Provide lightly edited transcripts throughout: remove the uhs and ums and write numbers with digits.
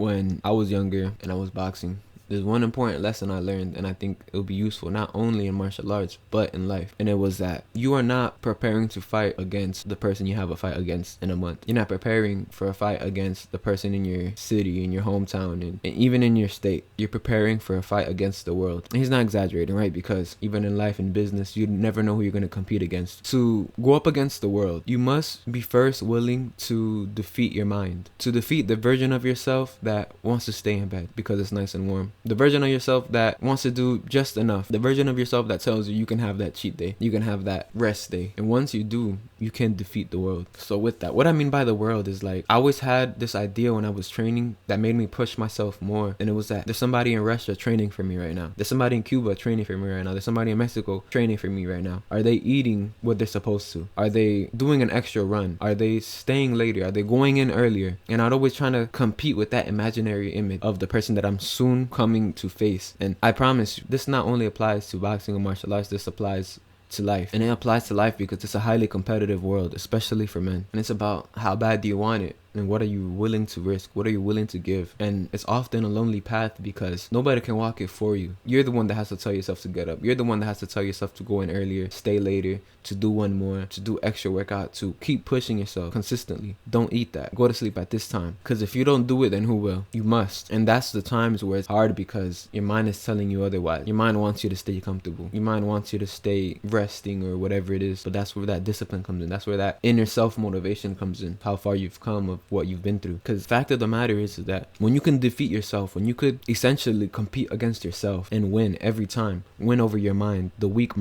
when I was younger and I was boxing, there's one important lesson I learned, and I think it'll be useful not only in martial arts but in life. And it was that you are not preparing to fight against the person you have a fight against in a month. You're not preparing for a fight against the person in your city, in your hometown, and even in your state. You're preparing for a fight against the world. And he's not exaggerating, right? Because even in life and business, you never know who you're going to compete against. To go up against the world, you must be first willing to defeat your mind, to defeat the version of yourself that wants to stay in bed because it's nice and warm, the version of yourself that wants to do just enough, the version of yourself that tells you can have that cheat day, you can have that rest day. And once you do, you can defeat the world. So with that, what I mean by the world is like, I always had this idea when I was training that made me push myself more. And it was that there's somebody in Russia training for me right now. There's somebody in Cuba training for me right now. There's somebody in Mexico training for me right now. Are they eating what they're supposed to? Are they doing an extra run? Are they staying later? Are they going in earlier? And I'd always trying to compete with that imaginary image of the person that I'm soon coming to face. And I promise you, this not only applies to boxing or martial arts, this applies to life. And it applies to life because it's a highly competitive world, especially for men. And it's about how bad do you want it? And what are you willing to risk? What are you willing to give? And it's often a lonely path because nobody can walk it for you. You're the one that has to tell yourself to get up. You're the one that has to tell yourself to go in earlier, stay later, to do one more, to do extra workout, to keep pushing yourself consistently. Don't eat that. Go to sleep at this time. Because if you don't do it, then who will? You must. And that's the times where it's hard because your mind is telling you otherwise. Your mind wants you to stay comfortable. Your mind wants you to stay resting or whatever it is. But that's where that discipline comes in. That's where that inner self-motivation comes in. How far you've come of what you've been through. Because the fact of the matter is that when you can defeat yourself, when you could essentially compete against yourself and win every time, win over your mind, the weak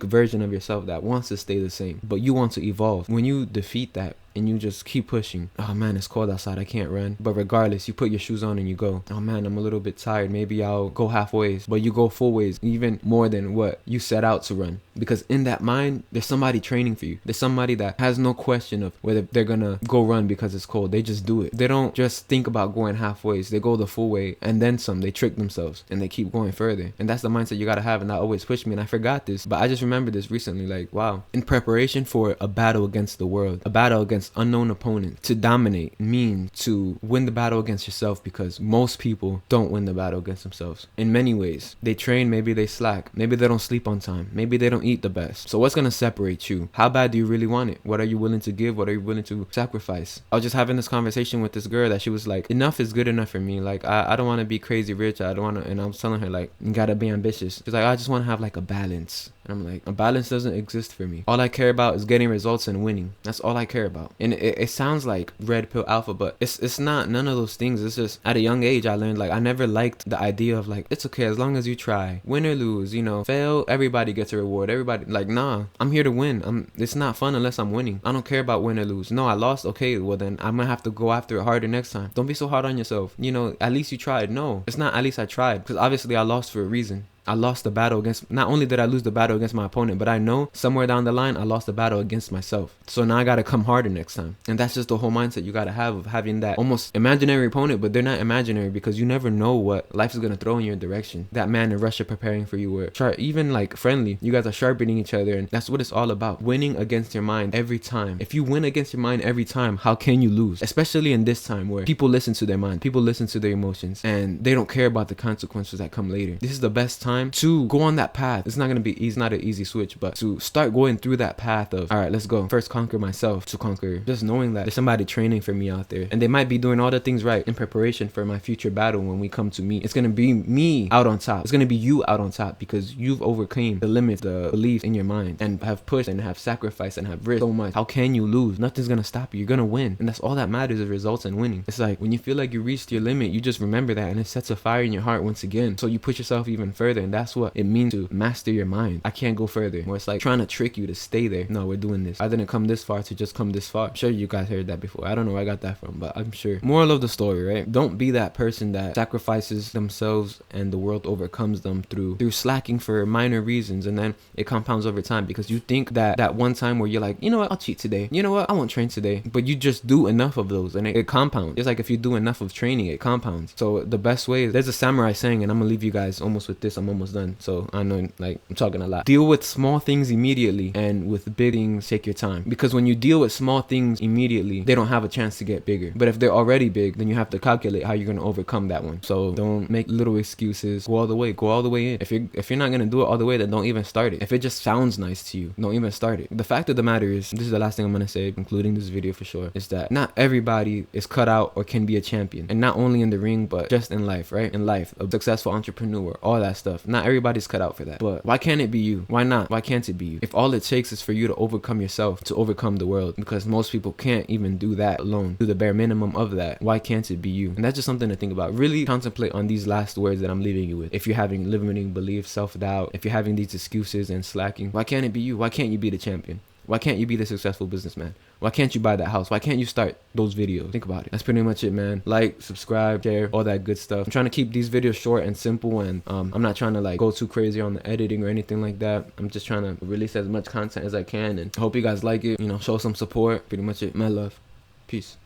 version of yourself that wants to stay the same, but you want to evolve. When you defeat that and you just keep pushing, oh man, it's cold outside, I can't run, but regardless, you put your shoes on and you go. Oh man, I'm a little bit tired, maybe I'll go halfway, but you go full ways, even more than what you set out to run. Because in that mind, there's somebody training for you. There's somebody that has no question of whether they're gonna go run because it's cold. They just do it. They don't just think about going halfway. They go the full way and then some. They trick themselves and they keep going further. And that's the mindset you gotta have. And that always pushed me. And I forgot this, but I just remembered this recently. Like, wow. In preparation for a battle against the world, a battle against unknown opponents, to dominate means to win the battle against yourself, because most people don't win the battle against themselves. In many ways, they train, maybe they slack, maybe they don't sleep on time, maybe they don't eat the best. So what's gonna separate you? How bad do you really want it? What are you willing to give? What are you willing to sacrifice? I was just having this conversation with this girl that she was like, enough is good enough for me. Like, I don't want to be crazy rich. I don't want to. And I was telling her, like, you gotta be ambitious. She's like, I just want to have like a balance. And I'm like, a balance doesn't exist for me. All I care about is getting results and winning. That's all I care about. And it sounds like red pill alpha, but it's not none of those things. It's just at a young age I learned, like, I never liked the idea of like, it's okay as long as you try, win or lose, you know, fail, everybody gets a reward. Everybody, like, nah, I'm here to win. It's not fun unless I'm winning. I don't care about win or lose. No, I lost. Okay, well then I'm gonna have to go after it harder next time. Don't be so hard on yourself. You know, at least you tried. No, it's not at least I tried, because obviously I lost for a reason. I lost the battle against, not only did I lose the battle against my opponent, but I know somewhere down the line I lost the battle against myself. So now I gotta come harder next time. And that's just the whole mindset you gotta have of having that almost imaginary opponent, but they're not imaginary, because you never know what life is gonna throw in your direction. That man in Russia preparing for you, or even like friendly, you guys are sharpening each other, and that's what it's all about. Winning against your mind every time. If you win against your mind every time, how can you lose? Especially in this time where people listen to their mind, people listen to their emotions, and they don't care about the consequences that come later. This is the best time to go on that path. It's not gonna be easy, not an easy switch, but to start going through that path of, all right, let's go. First conquer myself, to conquer just knowing that there's somebody training for me out there, and they might be doing all the things right in preparation for my future battle when we come to meet. It's gonna be me out on top. It's gonna be you out on top, because you've overcame the limits, the beliefs in your mind, and have pushed and have sacrificed and have risked so much. How can you lose? Nothing's gonna stop you. You're gonna win, and that's all that matters, is results and winning. It's like when you feel like you reached your limit, you just remember that, and it sets a fire in your heart once again, so you push yourself even further. And that's what it means to master your mind. I can't go further. Where it's like trying to trick you to stay there. No, we're doing this. I didn't come this far to just come this far. I'm sure you guys heard that before. I don't know where I got that from, but I'm sure. Moral of the story, right? Don't be that person that sacrifices themselves and the world overcomes them through slacking for minor reasons, and then it compounds over time, because you think that one time where you're like, you know what, I'll cheat today. You know what, I won't train today. But you just do enough of those, and it compounds. It's like if you do enough of training, it compounds. So the best way is, there's a samurai saying, and I'm gonna leave you guys almost with this. I'm I'm almost done, so I know like I'm talking a lot. Deal with small things immediately, and with big things, take your time. Because when you deal with small things immediately, they don't have a chance to get bigger. But if they're already big, then you have to calculate how you're gonna overcome that one. So don't make little excuses. Go all the way. Go all the way in. If you're not gonna do it all the way, then don't even start it. If it just sounds nice to you, don't even start it. The fact of the matter is, this is the last thing I'm gonna say, including this video for sure, is that not everybody is cut out or can be a champion. And not only in the ring, but just in life, right? In life, a successful entrepreneur, all that stuff. Not everybody's cut out for that. But why can't it be you? Why not? Why can't it be you? If all it takes is for you to overcome yourself, to overcome the world, because most people can't even do that alone, do the bare minimum of that, why can't it be you? And that's just something to think about. Really contemplate on these last words that I'm leaving you with. If you're having limiting beliefs, self-doubt, if you're having these excuses and slacking, why can't it be you? Why can't you be the champion? Why can't you be the successful businessman? Why can't you buy that house? Why can't you start those videos? Think about it. That's pretty much it, man. Like, subscribe, share, all that good stuff. I'm trying to keep these videos short and simple, and I'm not trying to like go too crazy on the editing or anything like that. I'm just trying to release as much content as I can, and I hope you guys like it. You know, show some support. Pretty much it. My love. Peace.